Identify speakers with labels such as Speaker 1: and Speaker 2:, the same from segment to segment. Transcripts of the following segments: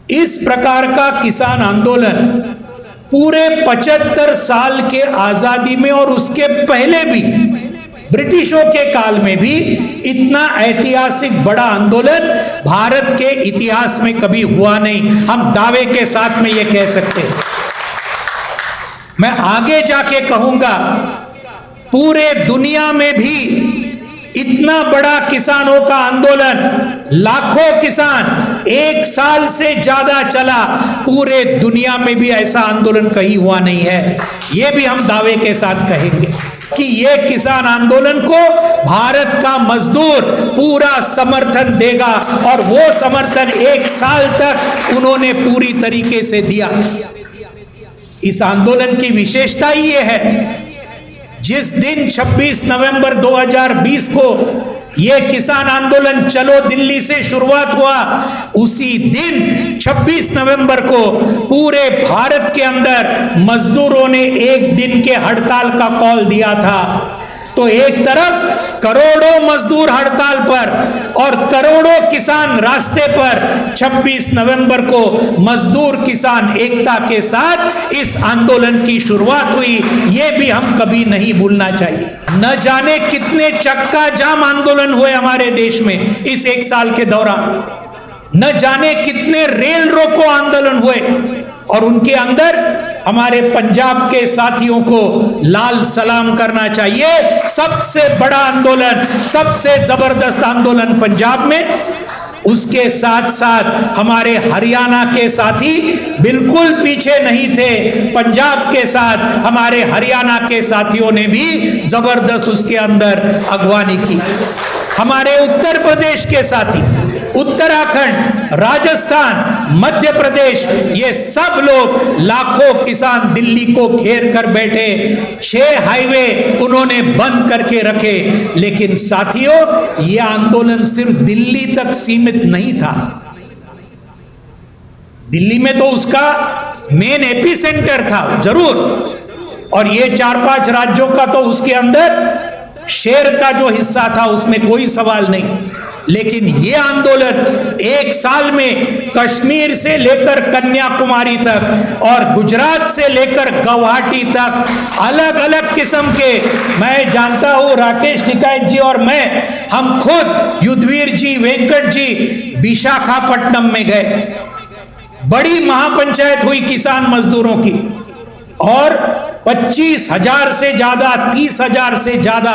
Speaker 1: इस प्रकार का किसान आंदोलन पूरे 75 साल के आजादी में और उसके पहले भी ब्रिटिशों के काल में भी इतना ऐतिहासिक बड़ा आंदोलन भारत के इतिहास में कभी हुआ नहीं। हम दावे के साथ में ये कह सकते हैं। मैं आगे जाके कहूंगा, पूरे दुनिया में भी इतना बड़ा किसानों का आंदोलन, लाखों किसान एक साल से ज्यादा चला, पूरे दुनिया में भी ऐसा आंदोलन कहीं हुआ नहीं है। ये भी हम दावे के साथ कहेंगे कि ये किसान आंदोलन को भारत का मजदूर पूरा समर्थन देगा, और वो समर्थन एक साल तक उन्होंने पूरी तरीके से दिया। इस आंदोलन की विशेषता ये है, जिस दिन 26 नवंबर 2020 को ये किसान आंदोलन चलो दिल्ली से शुरुआत हुआ, उसी दिन 26 नवंबर को पूरे भारत के अंदर मजदूरों ने एक दिन के हड़ताल का कॉल दिया था। तो एक तरफ करोड़ों मजदूर हड़ताल पर और करोड़ों किसान रास्ते पर, 26 नवंबर को मजदूर किसान एकता के साथ इस आंदोलन की शुरुआत हुई। ये भी हम कभी नहीं भूलना चाहिए। न जाने कितने चक्का जाम आंदोलन हुए हमारे देश में इस एक साल के दौरान, न जाने कितने रेल रोको आंदोलन हुए, और उनके अंदर हमारे पंजाब के साथियों को लाल सलाम करना चाहिए। सबसे बड़ा आंदोलन, सबसे जबरदस्त आंदोलन पंजाब में। उसके साथ साथ हमारे हरियाणा के साथी बिल्कुल पीछे नहीं थे। पंजाब के साथ हमारे हरियाणा के साथियों ने भी जबरदस्त उसके अंदर अगवानी की। हमारे उत्तर प्रदेश के साथी, उत्तराखंड, राजस्थान, मध्य प्रदेश, ये सब लोग, लाखों किसान दिल्ली को घेर कर बैठे। 6 हाईवे उन्होंने बंद करके रखे। लेकिन साथियों, ये आंदोलन सिर्फ दिल्ली तक सीमित नहीं था। दिल्ली में तो उसका मेन एपी सेंटर था जरूर, और ये 4-5 राज्यों का तो उसके अंदर शेर का जो हिस्सा था उसमें कोई सवाल नहीं। लेकिन ये आंदोलन एक साल में कश्मीर से लेकर कन्याकुमारी तक और गुजरात से लेकर गुवाहाटी तक अलग अलग किस्म के, मैं जानता हूं राकेश टिकैत जी और हम खुद युद्धवीर जी, वेंकट जी विशाखापट्टनम में गए। बड़ी महापंचायत हुई किसान मजदूरों की, और 25,000 से ज्यादा, 30,000 से ज्यादा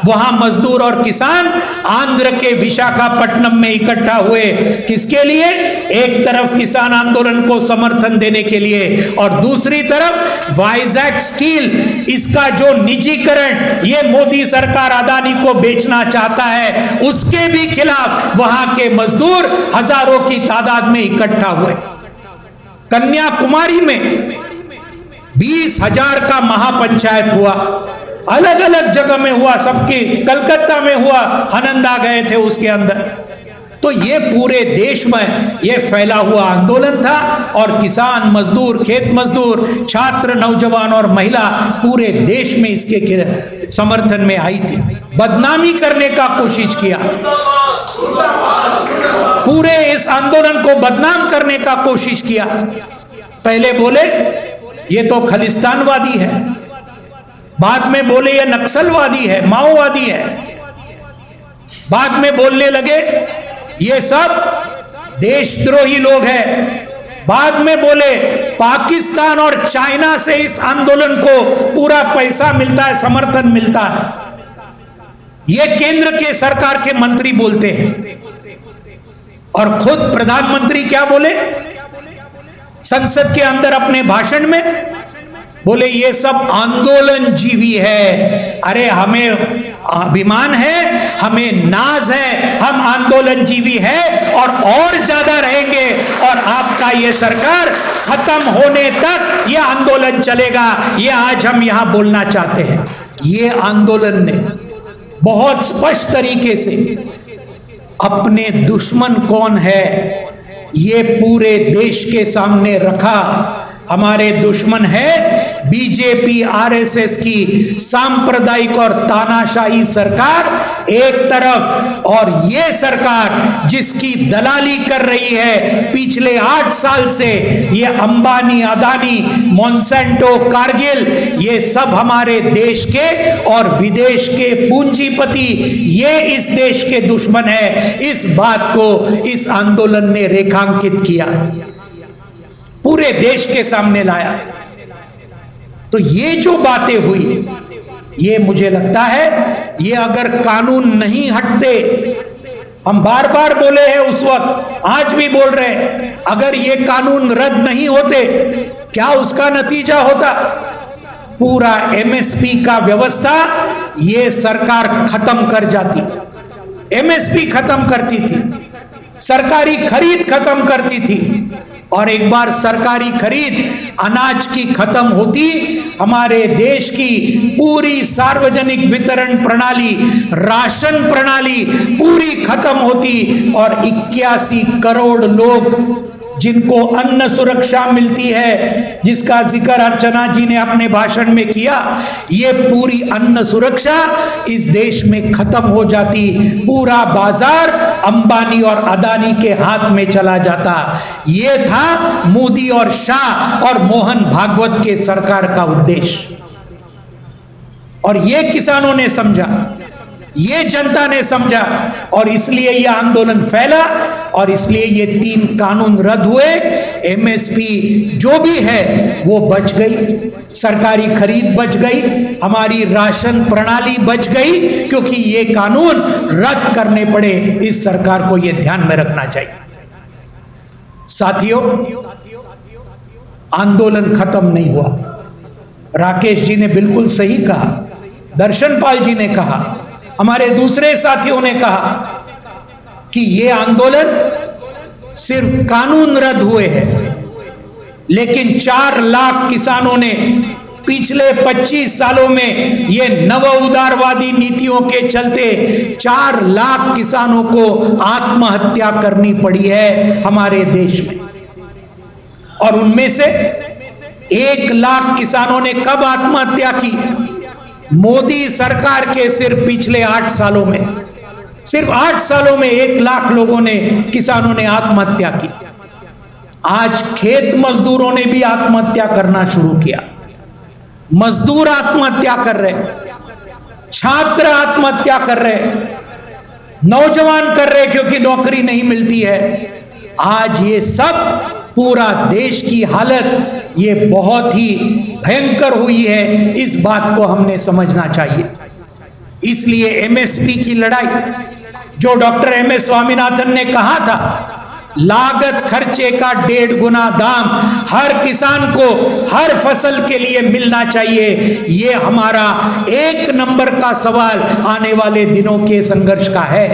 Speaker 1: वहां मजदूर और किसान आंध्र के विशाखापट्टनम में इकट्ठा हुए। किसके लिए? एक तरफ किसान आंदोलन को समर्थन देने के लिए, और दूसरी तरफ वाइजैक स्टील, इसका जो निजीकरण ये मोदी सरकार अदानी को बेचना चाहता है, उसके भी खिलाफ वहां के मजदूर हजारों की तादाद में इकट्ठा हुए। कन्याकुमारी में 20,000 का महापंचायत हुआ, अलग अलग जगह में हुआ, सबके कलकत्ता में हुआ, हनंदा गए थे उसके अंदर। तो ये पूरे देश में ये फैला हुआ आंदोलन था, और किसान, मजदूर, खेत मजदूर, छात्र, नौजवान और महिला पूरे देश में इसके समर्थन में आई थी। बदनामी करने का कोशिश किया, पूरे इस आंदोलन को बदनाम करने का कोशिश किया। पहले बोले ये तो खलिस्तानवादी है, बाद में बोले ये नक्सलवादी है, माओवादी है, बाद में बोलने लगे ये सब देशद्रोही लोग हैं, बाद में बोले पाकिस्तान और चाइना से इस आंदोलन को पूरा पैसा मिलता है, समर्थन मिलता है। ये केंद्र के सरकार के मंत्री बोलते हैं, और खुद प्रधानमंत्री क्या बोले संसद के अंदर अपने भाषण में? बोले ये सब आंदोलन जीवी है। अरे हमें अभिमान है, हमें नाज है, हम आंदोलन जीवी है और ज्यादा रहेंगे, और आपका ये सरकार खत्म होने तक ये आंदोलन चलेगा। ये आज हम यहां बोलना चाहते हैं। ये आंदोलन ने बहुत स्पष्ट तरीके से अपने दुश्मन कौन है ये पूरे देश के सामने रखा। हमारे दुश्मन है बीजेपी आरएसएस की सांप्रदायिक और तानाशाही सरकार एक तरफ, और ये सरकार जिसकी दलाली कर रही है पिछले 8 साल से, ये अंबानी, अदानी, मोन्सेंटो, कारगिल, ये सब हमारे देश के और विदेश के पूंजीपति, ये इस देश के दुश्मन है। इस बात को इस आंदोलन ने रेखांकित किया, पूरे देश के सामने लाया। तो ये जो बातें हुई, ये मुझे लगता है ये अगर कानून नहीं हटते, हम बार बार बोले हैं उस वक्त, आज भी बोल रहे हैं, अगर ये कानून रद्द नहीं होते क्या उसका नतीजा होता? पूरा एमएसपी का व्यवस्था ये सरकार खत्म कर जाती, एमएसपी खत्म करती थी, सरकारी खरीद खत्म करती थी, और एक बार सरकारी खरीद अनाज की खत्म होती, हमारे देश की पूरी सार्वजनिक वितरण प्रणाली, राशन प्रणाली पूरी खत्म होती, और 81 करोड़ लोग जिनको अन्न सुरक्षा मिलती है, जिसका जिक्र अर्चना जी ने अपने भाषण में किया, ये पूरी अन्न सुरक्षा इस देश में खत्म हो जाती, पूरा बाजार अंबानी और अदानी के हाथ में चला जाता। ये था मोदी और शाह और मोहन भागवत के सरकार का उद्देश्य, और ये किसानों ने समझा, ये जनता ने समझा, और इसलिए यह आंदोलन फैला, और इसलिए ये 3 कानून रद्द हुए। एमएसपी जो भी है वो बच गई, सरकारी खरीद बच गई, हमारी राशन प्रणाली बच गई, क्योंकि ये कानून रद्द करने पड़े। इस सरकार को ये ध्यान में रखना चाहिए। साथियों, आंदोलन खत्म नहीं हुआ। राकेश जी ने बिल्कुल सही कहा, दर्शन पाल जी ने कहा, हमारे दूसरे साथियों ने कहा कि ये आंदोलन सिर्फ कानून रद्द हुए हैं, लेकिन 4 लाख किसानों ने पिछले 25 सालों में ये नव उदारवादी नीतियों के चलते 4 लाख किसानों को आत्महत्या करनी पड़ी है हमारे देश में। और उनमें से 1 लाख किसानों ने कब आत्महत्या की? मोदी सरकार के सिर्फ पिछले 8 सालों में, सिर्फ 8 सालों में 1 लाख लोगों ने, किसानों ने आत्महत्या की। आज खेत मजदूरों ने भी आत्महत्या करना शुरू किया, मजदूर आत्महत्या कर रहे, छात्र आत्महत्या कर रहे, नौजवान कर रहे क्योंकि नौकरी नहीं मिलती है। आज ये सब पूरा देश की हालत ये बहुत ही भयंकर हुई है, इस बात को हमने समझना चाहिए। इसलिए एमएसपी की लड़ाई, जो डॉक्टर एमएस स्वामीनाथन ने कहा था, लागत खर्चे का 1.5 गुना दाम हर किसान को हर फसल के लिए मिलना चाहिए, ये हमारा 1 नंबर का सवाल आने वाले दिनों के संघर्ष का है।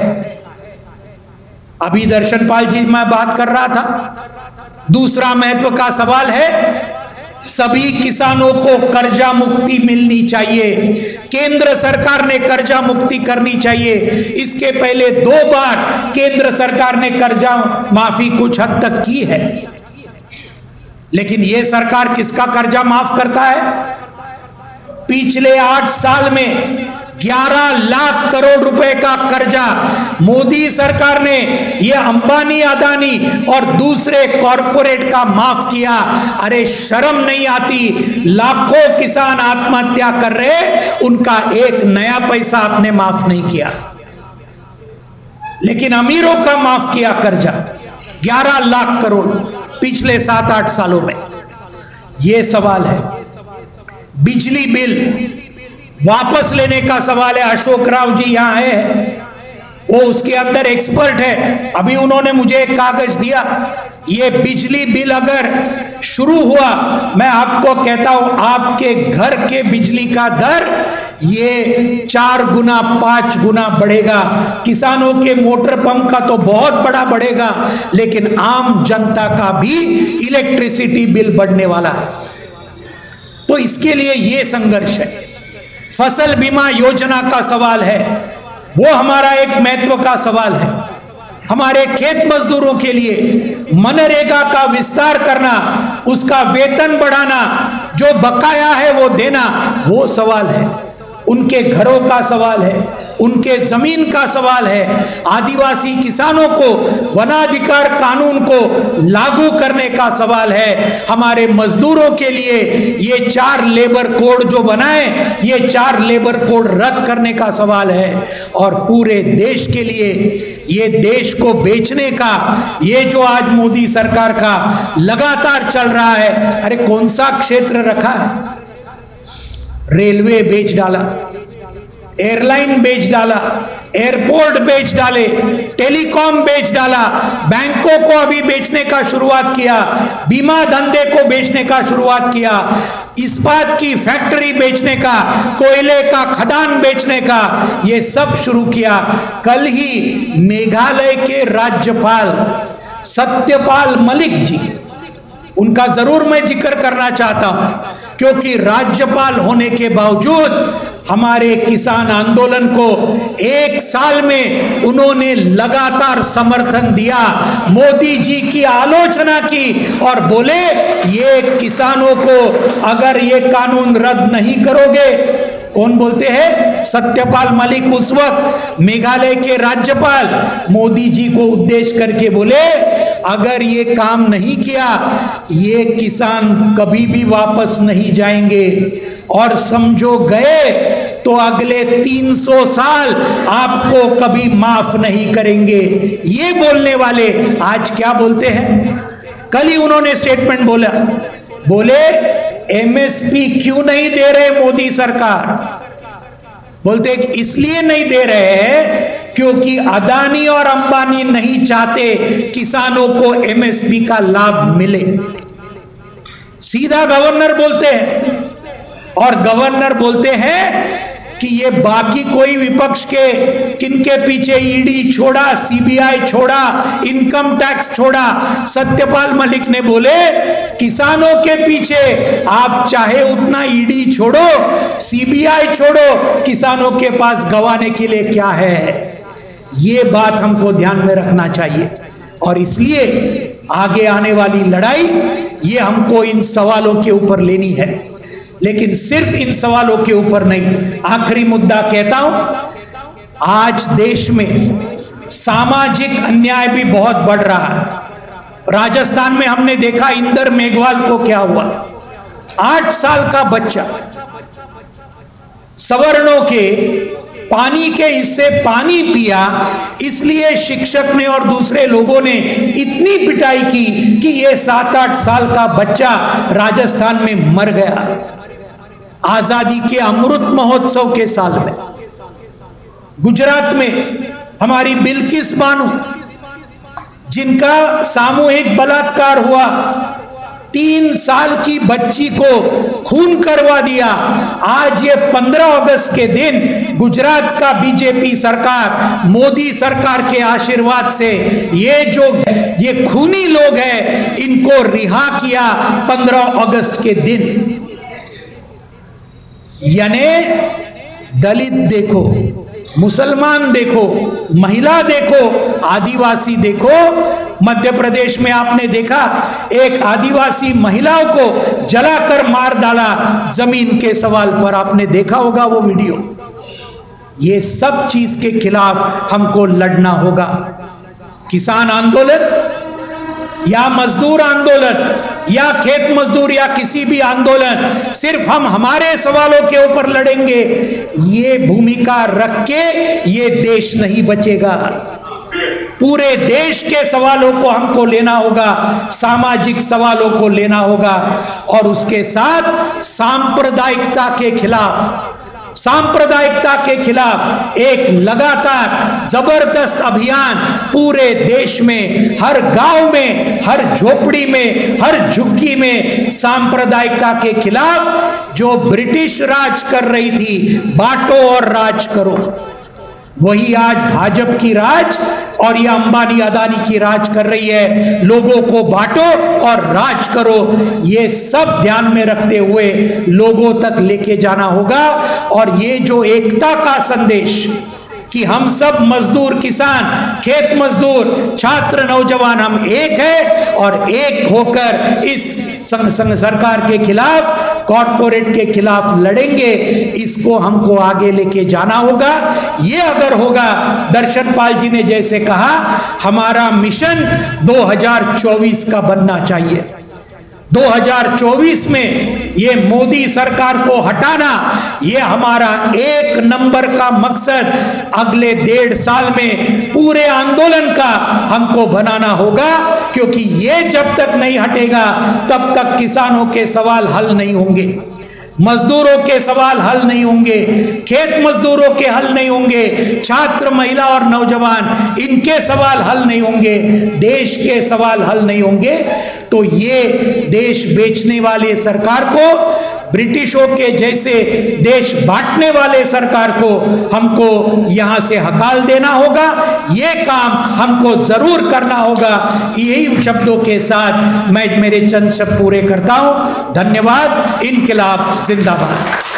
Speaker 1: अभी दर्शन पाल जी मैं बात कर रहा था, दूसरा महत्व का सवाल है, सभी किसानों को कर्जा मुक्ति मिलनी चाहिए। केंद्र सरकार ने कर्जा मुक्ति करनी चाहिए। इसके पहले 2 बार केंद्र सरकार ने कर्जा माफी कुछ हद तक की है, लेकिन यह सरकार किसका कर्जा माफ करता है? पिछले 8 साल में 11 लाख करोड़ रुपए का कर्जा मोदी सरकार ने ये अंबानी, अदानी और दूसरे कॉरपोरेट का माफ किया। अरे शर्म नहीं आती? लाखों किसान आत्महत्या कर रहे, उनका 1 नया पैसा आपने माफ नहीं किया, लेकिन अमीरों का माफ किया कर्जा 11 लाख करोड़ पिछले 7-8 सालों में। ये सवाल है। बिजली बिल वापस लेने का सवाल है। अशोक राव जी यहाँ है, वो उसके अंदर एक्सपर्ट है। अभी उन्होंने मुझे एक कागज दिया, ये बिजली बिल अगर शुरू हुआ, मैं आपको कहता हूं आपके घर के बिजली का दर ये 4 गुना 5 गुना बढ़ेगा। किसानों के मोटर पंप का तो बहुत बड़ा बढ़ेगा, लेकिन आम जनता का भी इलेक्ट्रिसिटी बिल बढ़ने वाला है। तो इसके लिए ये संघर्ष है। फसल बीमा योजना का सवाल है, वो हमारा एक महत्व का सवाल है। हमारे खेत मजदूरों के लिए मनरेगा का विस्तार करना, उसका वेतन बढ़ाना, जो बकाया है वो देना, वो सवाल है। उनके घरों का सवाल है, उनके जमीन का सवाल है। आदिवासी किसानों को वनाधिकार कानून को लागू करने का सवाल है। हमारे मजदूरों के लिए ये 4 लेबर कोड जो बनाए, ये 4 लेबर कोड रद्द करने का सवाल है। और पूरे देश के लिए ये देश को बेचने का, ये जो आज मोदी सरकार का लगातार चल रहा है, अरे कौन सा क्षेत्र रखा है? रेलवे बेच डाला, एयरलाइन बेच डाला, एयरपोर्ट बेच डाले, टेलीकॉम बेच डाला, बैंकों को अभी बेचने का शुरुआत किया, बीमा धंधे को बेचने का शुरुआत किया, इस्पात की फैक्ट्री बेचने का, कोयले का खदान बेचने का, ये सब शुरू किया। कल ही मेघालय के राज्यपाल सत्यपाल मलिक जी, उनका जरूर मैं जिक्र करना चाहता हूं, क्योंकि राज्यपाल होने के बावजूद हमारे किसान आंदोलन को 1 साल में उन्होंने लगातार समर्थन दिया, मोदी जी की आलोचना की और बोले ये किसानों को अगर ये कानून रद्द नहीं करोगे, कौन बोलते हैं? सत्यपाल मलिक उस वक्त मेघालय के राज्यपाल मोदी जी को उद्देश्य करके बोले अगर ये काम नहीं किया, ये किसान कभी भी वापस नहीं जाएंगे और समझो गए तो अगले 300 साल आपको कभी माफ नहीं करेंगे। ये बोलने वाले आज क्या बोलते हैं? कल ही उन्होंने स्टेटमेंट बोले एमएसपी क्यों नहीं दे रहे मोदी सरकार? बोलते इसलिए नहीं दे रहे हैं क्योंकि अदानी और अंबानी नहीं चाहते किसानों को एमएसपी का लाभ मिले। सीधा गवर्नर बोलते हैं। और गवर्नर बोलते हैं कि ये बाकी कोई विपक्ष के किनके पीछे ईडी छोड़ा, सीबीआई छोड़ा, इनकम टैक्स छोड़ा, सत्यपाल मलिक ने बोले किसानों के पीछे आप चाहे उतना ईडी छोड़ो, सीबीआई छोड़ो, किसानों के पास गंवाने के लिए क्या है? ये बात हमको ध्यान में रखना चाहिए। और इसलिए आगे आने वाली लड़ाई ये हमको इन सवालों के ऊपर लेनी है, लेकिन सिर्फ इन सवालों के ऊपर नहीं। आखिरी मुद्दा कहता हूं, आज देश में सामाजिक अन्याय भी बहुत बढ़ रहा है। राजस्थान में हमने देखा इंदर मेघवाल को क्या हुआ। 8 साल का बच्चा, सवर्णों के पानी के हिस्से पानी पिया, इसलिए शिक्षक ने और दूसरे लोगों ने इतनी पिटाई की कि ये 7-8 साल का बच्चा राजस्थान में मर गया। आजादी के अमृत महोत्सव के साल में गुजरात में हमारी बिल्किस बानो, जिनका सामूहिक बलात्कार हुआ, 3 साल की बच्ची को खून करवा दिया। आज ये 15 अगस्त के दिन गुजरात का बीजेपी सरकार, मोदी सरकार के आशीर्वाद से ये खूनी लोग हैं, इनको रिहा किया 15 अगस्त के दिन। यानी दलित देखो, मुसलमान देखो, महिला देखो, आदिवासी देखो। मध्य प्रदेश में आपने देखा एक आदिवासी महिलाओं को जलाकर मार डाला जमीन के सवाल पर, आपने देखा होगा वो वीडियो। ये सब चीज के खिलाफ हमको लड़ना होगा। किसान आंदोलन या मजदूर आंदोलन या खेत मजदूर या किसी भी आंदोलन, सिर्फ हम हमारे सवालों के ऊपर लड़ेंगे, ये भूमिका रख के ये देश नहीं बचेगा। पूरे देश के सवालों को हमको लेना होगा, सामाजिक सवालों को लेना होगा, और उसके साथ सांप्रदायिकता के खिलाफ एक लगातार जबरदस्त अभियान पूरे देश में, हर गांव में, हर झोपड़ी में, हर झुग्गी में सांप्रदायिकता के खिलाफ जो ब्रिटिश राज कर रही थी, बांटो और राज करो, वही आज भाजपा की राज और ये अंबानी अदानी की राज कर रही है। लोगों को बांटो और राज करो, ये सब ध्यान में रखते हुए लोगों तक लेके जाना होगा। और ये जो एकता का संदेश कि हम सब मजदूर, किसान, खेत मजदूर, छात्र, नौजवान, हम एक है और एक होकर इस सरकार के खिलाफ, कॉरपोरेट के खिलाफ लड़ेंगे। इसको हमको आगे लेके जाना होगा। ये अगर होगा, दर्शन पाल जी ने जैसे कहा, हमारा मिशन 2024 का बनना चाहिए। 2024 में ये मोदी सरकार को हटाना, ये हमारा 1 नंबर का मकसद अगले 1.5 साल में पूरे आंदोलन का हमको बनाना होगा, क्योंकि ये जब तक नहीं हटेगा तब तक किसानों के सवाल हल नहीं होंगे, मजदूरों के सवाल हल नहीं होंगे, खेत मजदूरों के हल नहीं होंगे, छात्र, महिला और नौजवान, इनके सवाल हल नहीं होंगे, देश के सवाल हल नहीं होंगे। तो ये देश बेचने वाले सरकार को, ब्रिटिशों के जैसे देश बांटने वाले सरकार को हमको यहाँ से हकाल देना होगा। ये काम हमको जरूर करना होगा। यही शब्दों के साथ मैं मेरे चंद शब्द पूरे करता हूँ। धन्यवाद। इनकलाब जिंदाबाद।